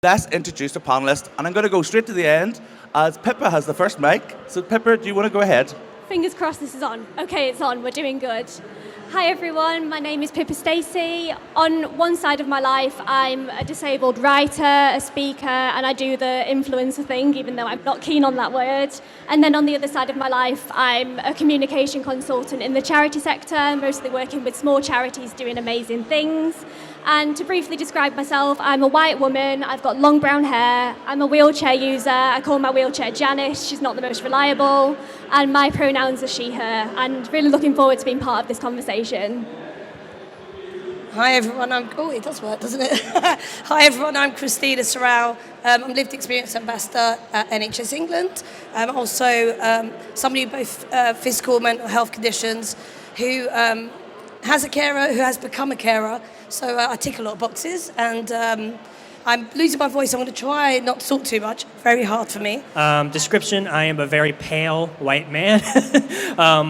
let's introduce our panelist, and I'm going to go straight to the end as Pippa has the first mic. So Pippa, do you want to go ahead? Fingers crossed this is on. Okay, it's on. We're doing good. Hi everyone, my name is Pippa Stacey. On one side of my life, I'm a disabled writer, a speaker, and I do the influencer thing, even though I'm not keen on that word. And then on the other side of my life, I'm a communication consultant in the charity sector, mostly working with small charities doing amazing things. And to briefly describe myself, I'm a white woman, I've got long brown hair, I'm a wheelchair user, I call my wheelchair Janice, she's not the most reliable, and my pronouns are she, her, and really looking forward to being part of this conversation. Hi everyone, it does work, doesn't it? Hi everyone, I'm Cristina Serrão. I'm Lived Experience Ambassador at NHS England. I'm also somebody with both physical and mental health conditions who has a carer, who has become a carer. So I tick a lot of boxes, and I'm losing my voice. I'm going to try not to talk too much. Very hard for me. Description, I am a very pale white man.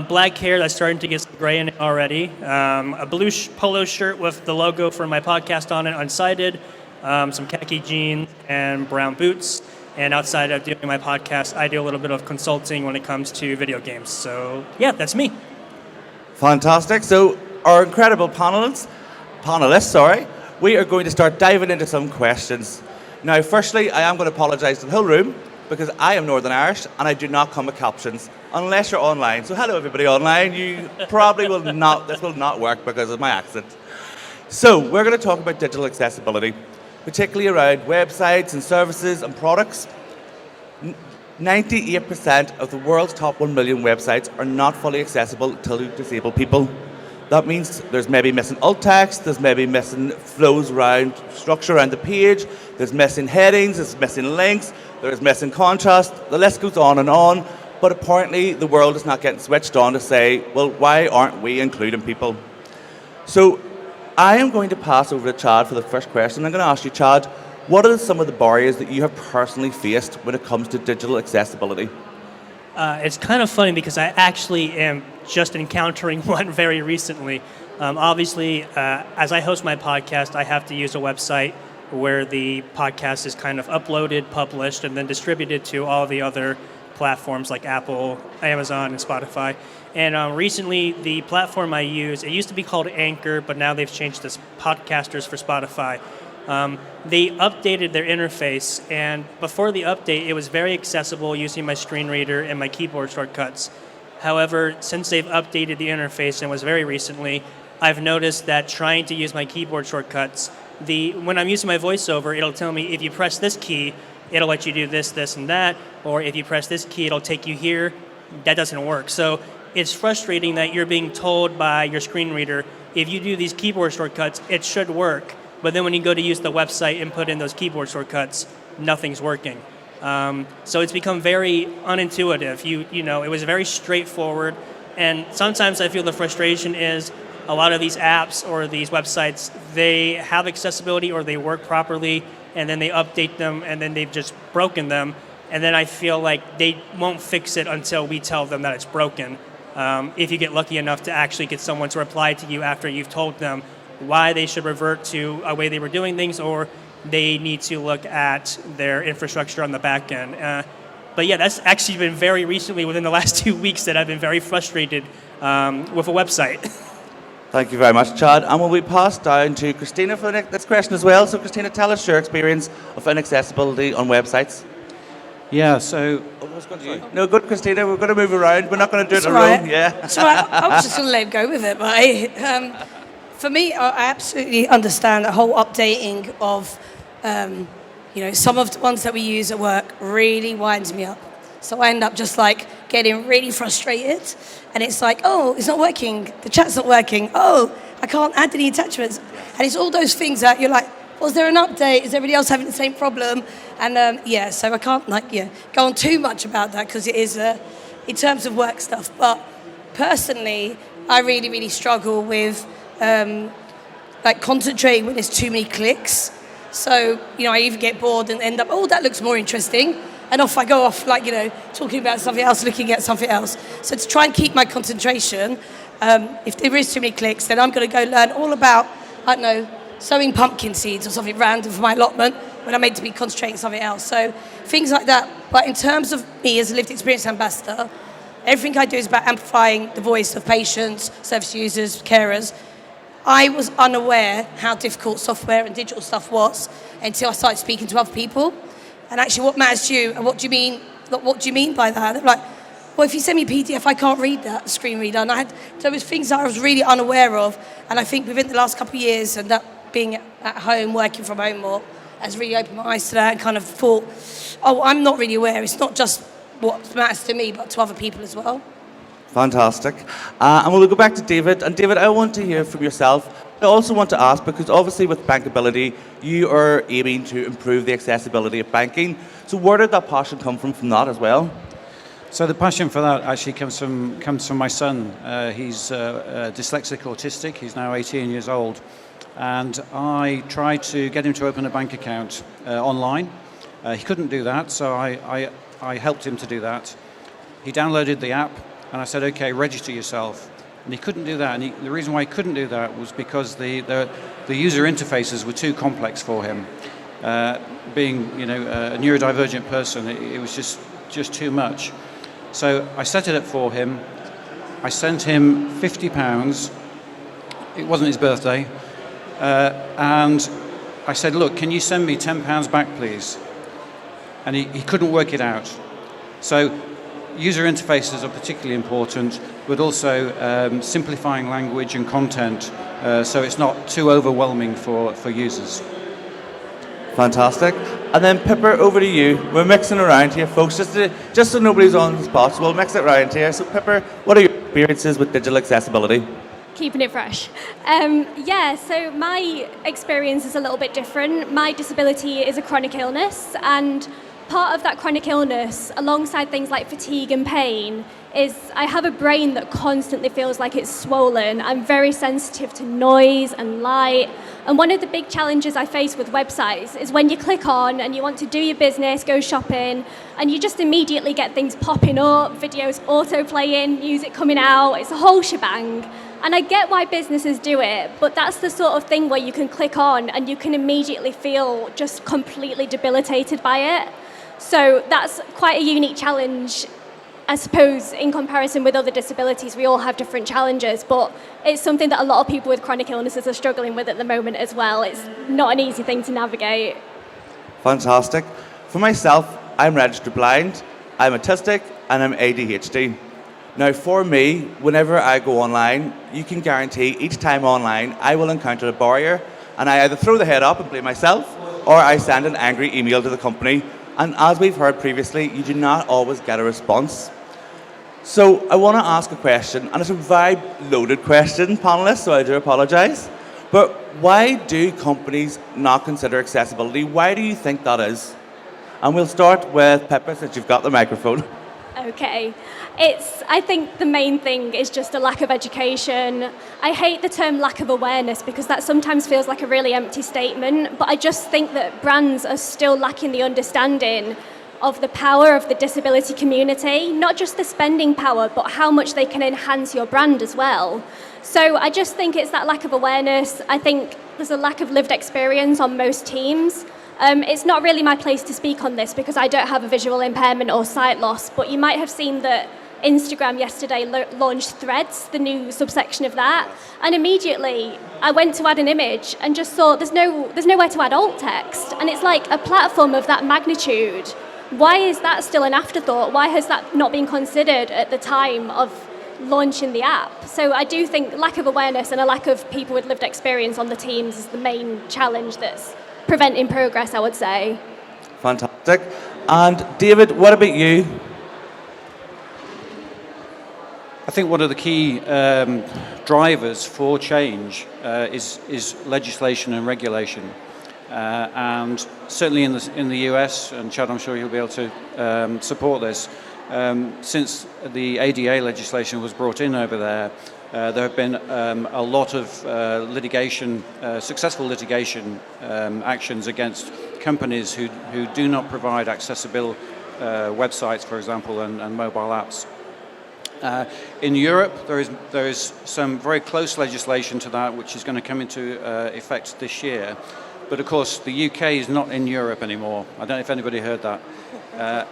Black hair that's starting to get gray in it already. A blue polo shirt with the logo for my podcast on it, unsighted. Some khaki jeans and brown boots. And outside of doing my podcast, I do a little bit of consulting when it comes to video games. So yeah, that's me. Fantastic. So our incredible panelists, we are going to start diving into some questions. Now, firstly, I am going to apologise to the whole room because I am Northern Irish and I do not come with captions unless you're online. So hello everybody online, you probably will not, this will not work because of my accent. So we're going to talk about digital accessibility, particularly around websites and services and products. 98% of the world's top 1 million websites are not fully accessible to disabled people. That means there's maybe missing alt text, there's maybe missing flows around, structure around the page, there's missing headings, there's missing links, there's missing contrast, the list goes on, but apparently the world is not getting switched on to say, well, why aren't we including people? So I am going to pass over to Chad for the first question. I'm going to ask you, Chad, what are some of the barriers that you have personally faced when it comes to digital accessibility? It's kind of funny because I actually am just encountering one very recently. Obviously, as I host my podcast, I have to use a website where the podcast is kind of uploaded, published, and then distributed to all the other platforms like Apple, Amazon, and Spotify. And recently, the platform I use, it used to be called Anchor, but now they've changed this Podcasters for Spotify. They updated their interface, and before the update, it was very accessible using my screen reader and my keyboard shortcuts. However, since they've updated the interface, and was very recently, I've noticed that trying to use my keyboard shortcuts, when I'm using my voiceover, it'll tell me if you press this key, it'll let you do this, this, and that, or if you press this key, it'll take you here. That doesn't work. So it's frustrating that you're being told by your screen reader, if you do these keyboard shortcuts, it should work. But then when you go to use the website and put in those keyboard shortcuts, nothing's working. So it's become very unintuitive. You know, it was very straightforward. And sometimes I feel the frustration is a lot of these apps or these websites, they have accessibility or they work properly, and then they update them, and then they've just broken them. And then I feel like they won't fix it until we tell them that it's broken. If you get lucky enough to actually get someone to reply to you after you've told them why they should revert to a way they were doing things, or they need to look at their infrastructure on the back end. But yeah, that's actually been very recently, within the last 2 weeks, that I've been very frustrated with a website. Thank you very much, Chad. And will we pass down to Cristina for the next question as well? So Cristina, tell us your experience of inaccessibility on websites. Yeah, so... No, good, Cristina. We're going to move around. We're not going to do it in a row. Yeah. So I was just going to let him go with it, but for me, I absolutely understand the whole updating of, some of the ones that we use at work really winds me up. So I end up just like getting really frustrated, and it's like, oh, it's not working. The chat's not working. Oh, I can't add any attachments. And it's all those things that you're like, was there an update? Is everybody else having the same problem? And so I can't go on too much about that because it is in terms of work stuff. But personally, I really, really struggle with concentrating when there's too many clicks. So, I even get bored and end up, oh, that looks more interesting. And off I go off, talking about something else, looking at something else. So to try and keep my concentration, if there is too many clicks, then I'm going to go learn all about, I don't know, sowing pumpkin seeds or something random for my allotment. when I'm meant to be concentrating on something else. So things like that. But in terms of me as a lived experience ambassador, everything I do is about amplifying the voice of patients, service users, carers. I was unaware how difficult software and digital stuff was until I started speaking to other people. And actually, what matters to you, and what do you mean? What do you mean by that? They're like, well, if you send me a PDF, I can't read that screen reader. And so it was things that I was really unaware of. And I think within the last couple of years, and that being at home, working from home more, has really opened my eyes to that and kind of thought, oh, I'm not really aware. It's not just what matters to me, but to other people as well. Fantastic. And we'll go back to David. And David, I want to hear from yourself. I also want to ask, because obviously with bankability, you are aiming to improve the accessibility of banking. So where did that passion come from that as well? So the passion for that actually comes from my son. He's dyslexic autistic. He's now 18 years old. And I tried to get him to open a bank account online. He couldn't do that, so I helped him to do that. He downloaded the app, and I said, okay, register yourself. And he couldn't do that. And the reason why he couldn't do that was because the user interfaces were too complex for him. Being a neurodivergent person, it was just too much. So I set it up for him. I sent him £50. It wasn't his birthday. And I said, look, can you send me £10 back, please? And he couldn't work it out. So user interfaces are particularly important, but also simplifying language and content so it's not too overwhelming for users. Fantastic. And then Pippa, over to you. We're mixing around here, folks, just so nobody's on the spot, so we'll mix it around here. So Pippa, what are your experiences with digital accessibility? Keeping it fresh. So my experience is a little bit different. My disability is a chronic illness, and part of that chronic illness, alongside things like fatigue and pain, is I have a brain that constantly feels like it's swollen. I'm very sensitive to noise and light. And one of the big challenges I face with websites is when you click on and you want to do your business, go shopping, and you just immediately get things popping up, videos auto-playing, music coming out, it's a whole shebang. And I get why businesses do it, but that's the sort of thing where you can click on and you can immediately feel just completely debilitated by it. So that's quite a unique challenge, I suppose, in comparison with other disabilities. We all have different challenges, but it's something that a lot of people with chronic illnesses are struggling with at the moment as well. It's not an easy thing to navigate. Fantastic. For myself, I'm registered blind, I'm autistic, and I'm ADHD. Now, for me, whenever I go online, you can guarantee each time online, I will encounter a barrier, and I either throw the head up and blame myself, or I send an angry email to the company. And as we've heard previously, you do not always get a response. So I want to ask a question, and it's a vibe-loaded question, panellists, so I do apologise. But why do companies not consider accessibility? Why do you think that is? And we'll start with Pippa, since you've got the microphone. Okay. I think the main thing is just a lack of education. I hate the term lack of awareness because that sometimes feels like a really empty statement, but I just think that brands are still lacking the understanding of the power of the disability community, not just the spending power, but how much they can enhance your brand as well. So I just think it's that lack of awareness. I think there's a lack of lived experience on most teams. It's not really my place to speak on this because I don't have a visual impairment or sight loss, but you might have seen that Instagram yesterday launched Threads, the new subsection of that, and immediately I went to add an image and just saw there's nowhere to add alt text, and it's like a platform of that magnitude. Why is that still an afterthought? Why has that not been considered at the time of launching the app? So I do think lack of awareness and a lack of people with lived experience on the teams is the main challenge that's preventing progress, I would say. Fantastic. And David, what about you? I think one of the key drivers for change is legislation and regulation. And certainly in the US, and Chad, I'm sure you'll be able to support this, since the ADA legislation was brought in over there, there have been a lot of successful litigation actions against companies who do not provide accessible websites, for example, and mobile apps. In Europe, there is some very close legislation to that, which is going to come into effect this year. But of course, the UK is not in Europe anymore. I don't know if anybody heard that.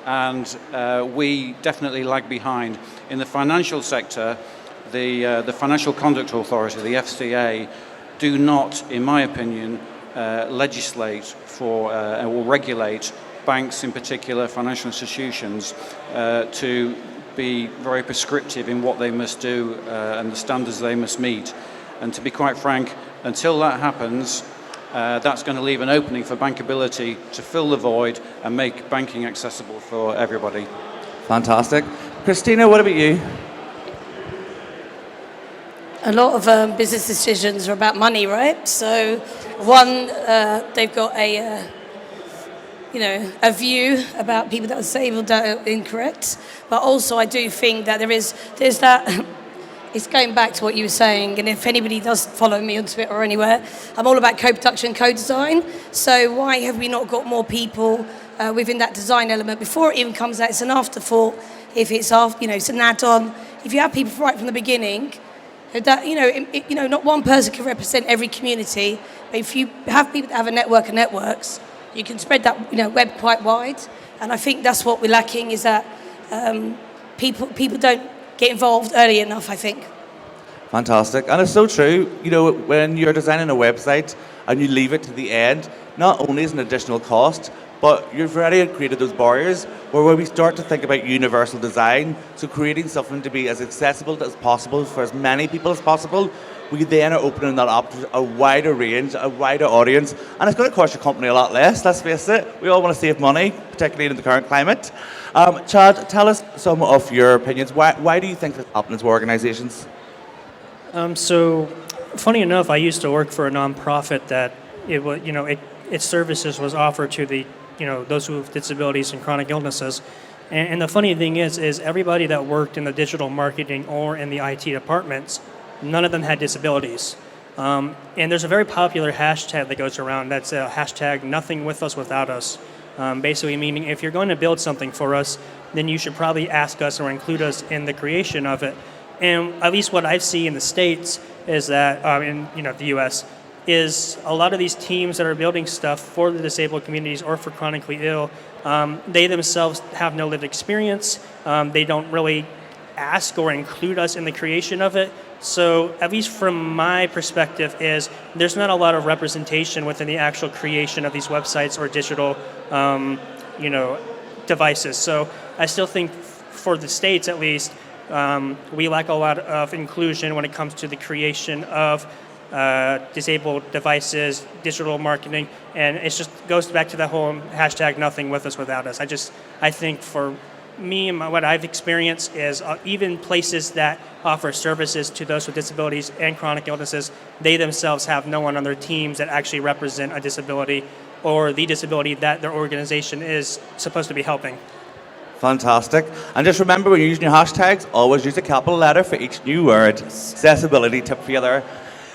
And we definitely lag behind. In the financial sector, the Financial Conduct Authority, the FCA, do not, in my opinion, legislate for or regulate banks in particular, financial institutions, to be very prescriptive in what they must do and the standards they must meet. And to be quite frank, until that happens, that's going to leave an opening for bankability to fill the void and make banking accessible for everybody. Fantastic. Cristina, what about you? A lot of business decisions are about money, right? So, one, they've got a view about people that are disabled that are incorrect. But also, I do think that there's that. It's going back to what you were saying, and if anybody does follow me on Twitter or anywhere, I'm all about co-production, co-design. So why have we not got more people within that design element before it even comes out? It's an afterthought. If it's it's an add-on. If you have people right from the beginning, that not one person can represent every community, but if you have people that have a network of networks, you can spread that web quite wide. And I think that's what we're lacking, is that people don't get involved early enough, I think. Fantastic. And it's so true. When you're designing a website and you leave it to the end, not only is it an additional cost, but you've already created those barriers where when we start to think about universal design, so creating something to be as accessible as possible for as many people as possible, we then are opening that up to a wider range, a wider audience, and it's going to cost your company a lot less, let's face it. We all want to save money, particularly in the current climate. Chad, tell us some of your opinions. Why do you think this happens to organizations? So, funny enough, I used to work for a nonprofit that its services was offered to the those who have disabilities and chronic illnesses. And the funny thing is everybody that worked in the digital marketing or in the IT departments, none of them had disabilities. And there's a very popular hashtag that goes around. That's a hashtag nothing with us without us. Basically meaning if you're going to build something for us, then you should probably ask us or include us in the creation of it. And at least what I see in the States is that, in the US, is a lot of these teams that are building stuff for the disabled communities or for chronically ill, they themselves have no lived experience. They don't really ask or include us in the creation of it. So at least from my perspective is there's not a lot of representation within the actual creation of these websites or digital devices. So I still think for the States at least, we lack a lot of inclusion when it comes to the creation of disabled devices, digital marketing, and it just goes back to that whole hashtag nothing with us without us. I think for me and what I've experienced is even places that offer services to those with disabilities and chronic illnesses, they themselves have no one on their teams that actually represent a disability or the disability that their organization is supposed to be helping. Fantastic. And just remember, when you're using your hashtags, always use a capital letter for each new word. Accessibility tip for you there.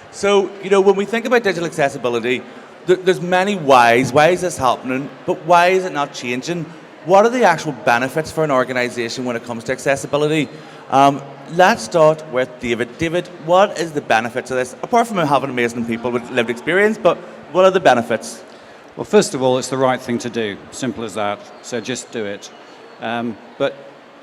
So, when we think about digital accessibility, there's many whys. Why is this happening? But why is it not changing? What are the actual benefits for an organization when it comes to accessibility? Let's start with David. David, what is the benefits of this? Apart from having amazing people with lived experience, but what are the benefits? Well, first of all, it's the right thing to do. Simple as that. So just do it. But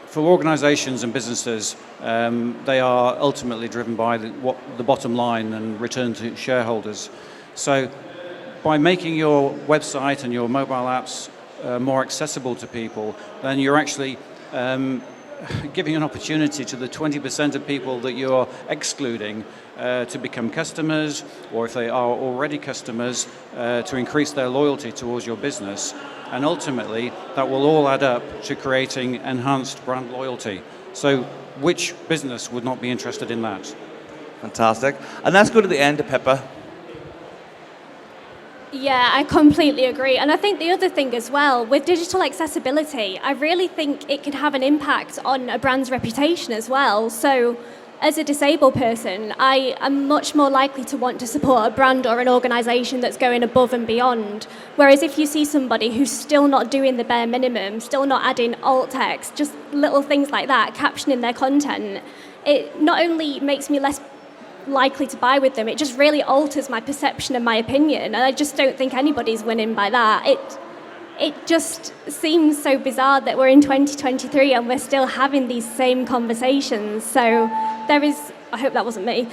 for organizations and businesses, they are ultimately driven by the bottom line and return to shareholders. So by making your website and your mobile apps more accessible to people, then you're actually giving an opportunity to the 20% of people that you're excluding to become customers, or if they are already customers, to increase their loyalty towards your business. And ultimately, that will all add up to creating enhanced brand loyalty. So which business would not be interested in that? Fantastic. And let's go to the end of Pippa. Yeah, I completely agree. And I think the other thing as well, with digital accessibility, I really think it can have an impact on a brand's reputation as well. So as a disabled person, I am much more likely to want to support a brand or an organisation that's going above and beyond. Whereas if you see somebody who's still not doing the bare minimum, still not adding alt text, just little things like that, captioning their content, it not only makes me less likely to buy with them. It just really alters my perception and my opinion, and I just don't think anybody's winning by that. It just seems so bizarre that we're in 2023 and we're still having these same conversations. So there is, I hope that wasn't me,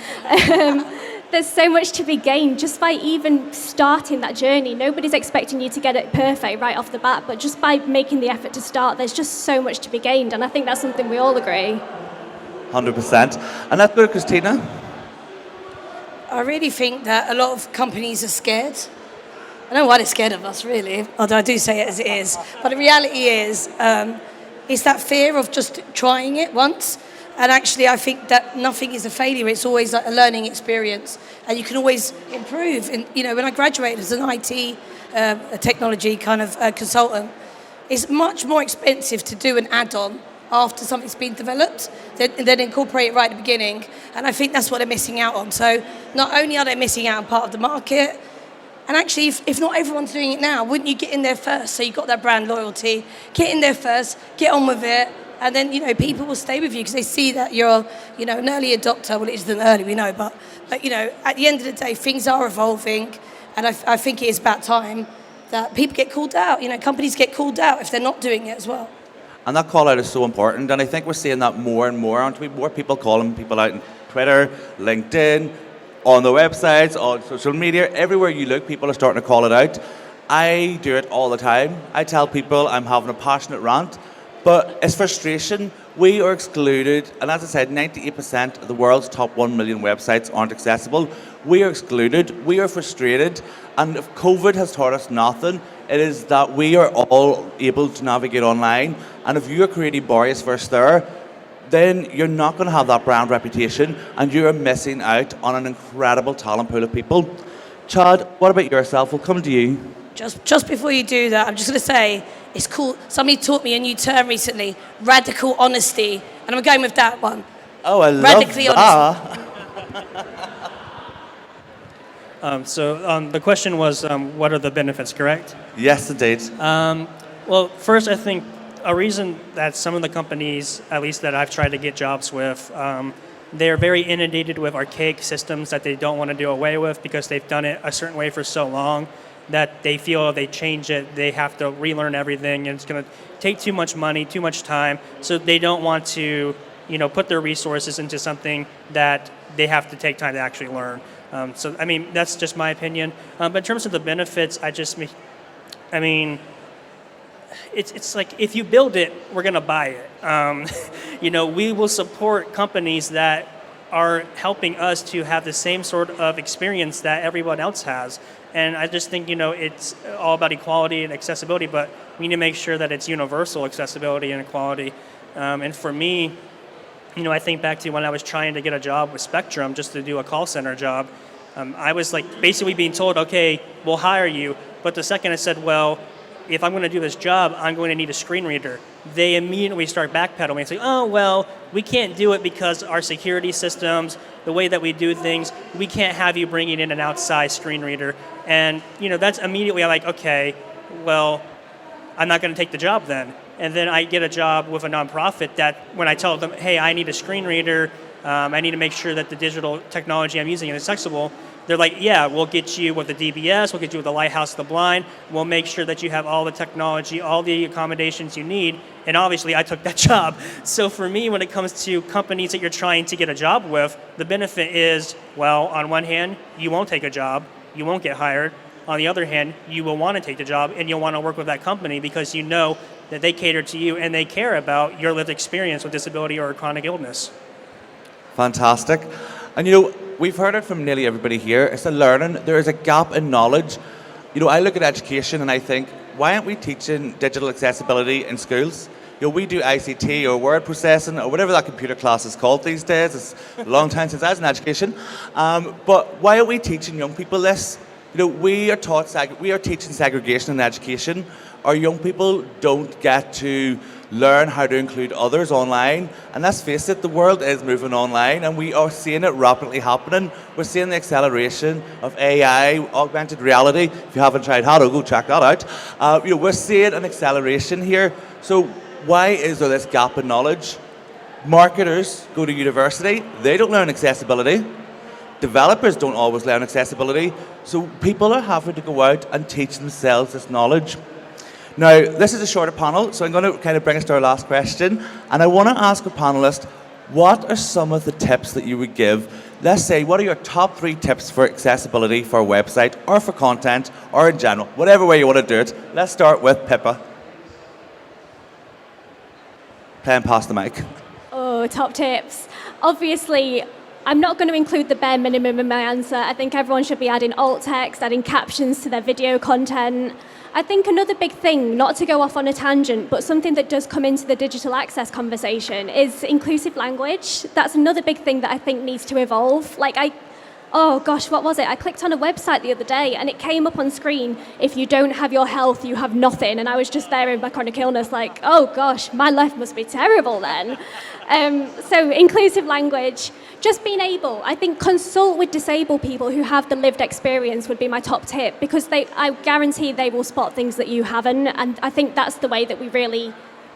there's so much to be gained just by even starting that journey. Nobody's expecting you to get it perfect right off the bat, but just by making the effort to start, there's just so much to be gained, and I think that's something we all agree. 100%. And that's good, Cristina. I really think that a lot of companies are scared. I don't know why they're scared of us, really, although I do say it as it is. But the reality is, it's that fear of just trying it once. And actually, I think that nothing is a failure. It's always like a learning experience. And you can always improve. And, you know, when I graduated as an IT a technology kind of consultant, it's much more expensive to do an add-on after something's been developed than incorporate it right at the beginning. And I think that's what they're missing out on. So not only are they missing out on part of the market, and actually, if not everyone's doing it now, wouldn't you get in there first? So you've got that brand loyalty. Get in there first, get on with it, and then, you know, people will stay with you because they see that you're, you know, an early adopter. Well, it isn't early, we know, but you know, at the end of the day, things are evolving, and I think it is about time that people get called out. You know, companies get called out if they're not doing it as well. And that call out is so important, and I think we're seeing that more and more. Aren't we? More people calling people out on Twitter, LinkedIn, on the websites, on social media, everywhere you look, people are starting to call it out. I do it all the time. I tell people I'm having a passionate rant, but it's frustration. We are excluded, and as I said, 98% of the world's top 1 million websites aren't accessible. We are excluded, we are frustrated, and if COVID has taught us nothing, it is that we are all able to navigate online, and if you're creating barriers for us there, then you're not going to have that brand reputation, and you're missing out on an incredible talent pool of people. Chad, what about yourself? We'll come to you. Just before you do that, I'm just going to say, it's cool. Somebody taught me a new term recently, radical honesty, and I'm going with that one. Oh, I Radically love that. So the question was, what are the benefits, correct? Yes, indeed. Well, first, I think a reason that some of the companies, at least that I've tried to get jobs with, they're very inundated with archaic systems that they don't want to do away with because they've done it a certain way for so long that they feel if they change it, they have to relearn everything, and it's going to take too much money, too much time. So they don't want to, you know, put their resources into something that they have to take time to actually learn. So, I mean, that's just my opinion. But in terms of the benefits, I mean, it's like if you build it, we're going to buy it. You know, we will support companies that are helping us to have the same sort of experience that everyone else has. And I just think, you know, it's all about equality and accessibility, but we need to make sure that it's universal accessibility and equality. And for me, you know, I think back to when I was trying to get a job with Spectrum just to do a call center job. I was like basically being told, okay, we'll hire you. But the second I said, well, if I'm going to do this job, I'm going to need a screen reader. They immediately start backpedaling and say, oh, well, we can't do it because our security systems, the way that we do things, we can't have you bringing in an outside screen reader. And, you know, that's immediately I'm like, okay, well, I'm not going to take the job then. And then I get a job with a nonprofit that when I tell them, hey, I need a screen reader, I need to make sure that the digital technology I'm using is accessible, they're like, yeah, we'll get you with the DBS, we'll get you with the Lighthouse of the Blind, we'll make sure that you have all the technology, all the accommodations you need, and obviously I took that job. So for me, when it comes to companies that you're trying to get a job with, the benefit is, well, on one hand, you won't take a job, you won't get hired. On the other hand, you will want to take the job and you'll want to work with that company because you know that they cater to you and they care about your lived experience with disability or chronic illness. Fantastic. And you know, we've heard it from nearly everybody here. It's a learning. There is a gap in knowledge. You know, I look at education and I think, why aren't we teaching digital accessibility in schools? You know, we do ICT or word processing or whatever that computer class is called these days. It's a long time since I was in education. But why are we teaching young people this? You know, we are teaching segregation in education. Our young people don't get to learn how to include others online. And let's face it, the world is moving online and we are seeing it rapidly happening. We're seeing the acceleration of AI, augmented reality. If you haven't tried Hado, go check that out. You know, we're seeing an acceleration here. So why is there this gap in knowledge? Marketers go to university, they don't learn accessibility. Developers don't always learn accessibility, so people are having to go out and teach themselves this knowledge. Now, this is a shorter panel, so I'm going to kind of bring us to our last question, and I want to ask a panelist, what are some of the tips that you would give? Let's say, what are your top 3 tips for accessibility for a website, or for content, or in general, whatever way you want to do it. Let's start with Pippa. Playing past the mic. Oh, top tips. Obviously, I'm not going to include the bare minimum in my answer. I think everyone should be adding alt text, adding captions to their video content. I think another big thing, not to go off on a tangent, but something that does come into the digital access conversation is inclusive language. That's another big thing that I think needs to evolve. Oh gosh, what was it? I clicked on a website the other day and it came up on screen, if you don't have your health, you have nothing. And I was just there in my chronic illness like, oh gosh, my life must be terrible then. So inclusive language, just being able, I think consult with disabled people who have the lived experience would be my top tip, because I guarantee they will spot things that you haven't. And I think that's the way that we really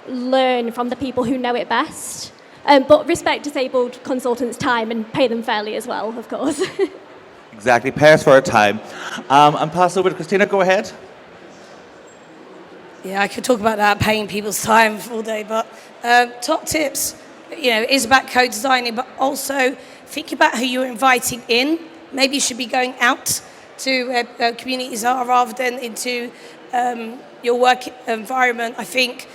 learn from the people who know it best. But respect disabled consultants' time and pay them fairly as well, of course. Exactly, pay us for our time. And pass over to Cristina, go ahead. Yeah, I could talk about that, paying people's time all day, but top tips, is about co-designing, but also think about who you're inviting in. Maybe you should be going out to where communities are rather than into your work environment. I think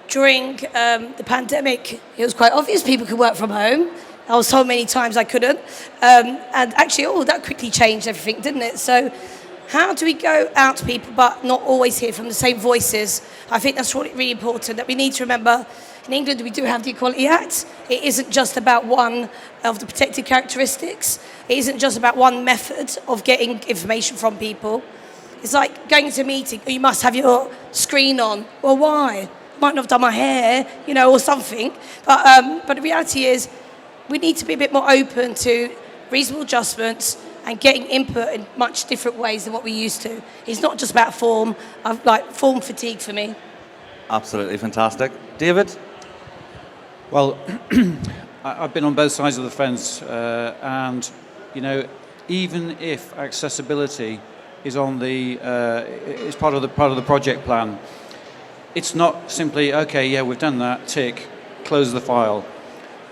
during the pandemic, it was quite obvious people could work from home. I was told many times I couldn't. And actually, that quickly changed everything, didn't it? So how do we go out to people but not always hear from the same voices? I think that's really important, that we need to remember in England we do have the Equality Act. It isn't just about one of the protected characteristics. It isn't just about one method of getting information from people. It's like going to a meeting, you must have your screen on. Well, why? Might not have done my hair, or something. But the reality is we need to be a bit more open to reasonable adjustments and getting input in much different ways than what we used to. It's not just about form, form fatigue for me. Absolutely fantastic. David? Well, I've been on both sides of the fence, and even if accessibility is on is part of the project plan, it's not simply, okay, yeah, we've done that, tick, close the file.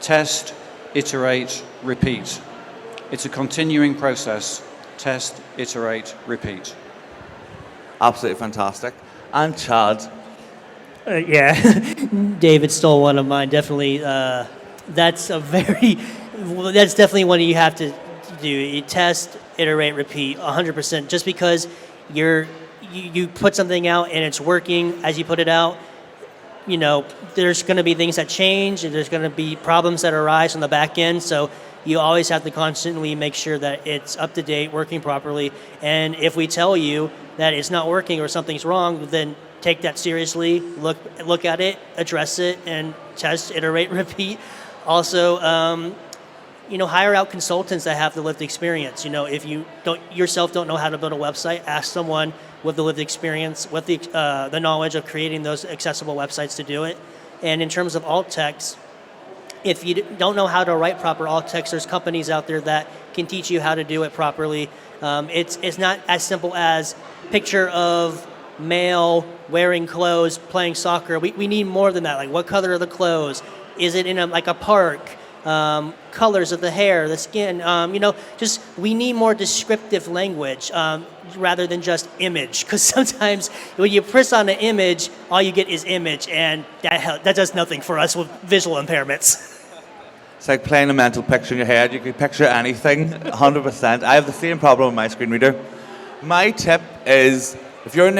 Test, iterate, repeat. It's a continuing process. Test, iterate, repeat. Absolutely fantastic. And Chad? Yeah, David stole one of mine, definitely. That's definitely one you have to do. You test, iterate, repeat, 100%. Just because you put something out and it's working as you put it out, there's going to be things that change and there's going to be problems that arise on the back end. So you always have to constantly make sure that it's up to date, working properly. And if we tell you that it's not working or something's wrong, then take that seriously, look at it, address it, and test, iterate, repeat. Also, hire out consultants that have the lived experience. If you don't know how to build a website, ask someone with the lived experience, with the knowledge of creating those accessible websites to do it. And in terms of alt text, if you don't know how to write proper alt text, there's companies out there that can teach you how to do it properly. It's not as simple as picture of male wearing clothes playing soccer. We need more than that. Like, what color are the clothes? Is it in a park? Colors of the hair, the skin, just we need more descriptive language rather than just image. Because sometimes when you press on an image, all you get is image, and that does nothing for us with visual impairments. It's like playing a mental picture in your head. You can picture anything, 100%. I have the same problem with my screen reader. My tip is, if an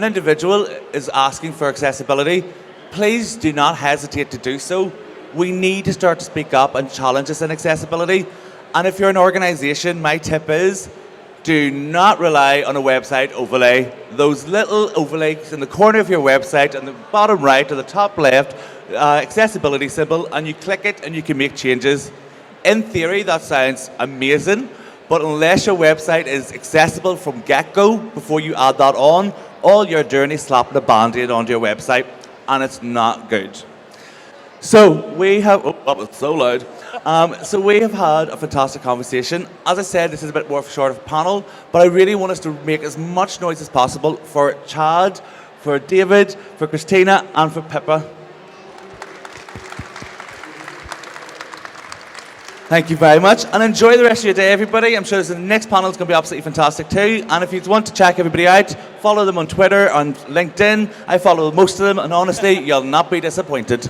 individual is asking for accessibility, please do not hesitate to do so. We need to start to speak up and challenge this inaccessibility. And if you're an organization, my tip is, do not rely on a website overlay. Those little overlays in the corner of your website, on the bottom right or the top left, accessibility symbol, and you click it and you can make changes. In theory, that sounds amazing, but unless your website is accessible from get-go, before you add that on, all you're doing is slapping a band-aid onto your website, and it's not good. So we have, that was so loud. So we have had a fantastic conversation. As I said, this is a bit more of a short of panel, but I really want us to make as much noise as possible for Chad, for David, for Cristina, and for Pippa. Thank you very much, and enjoy the rest of your day, everybody. I'm sure the next panel is going to be absolutely fantastic too. And if you want to check everybody out, follow them on Twitter, on LinkedIn. I follow most of them, and honestly, you'll not be disappointed.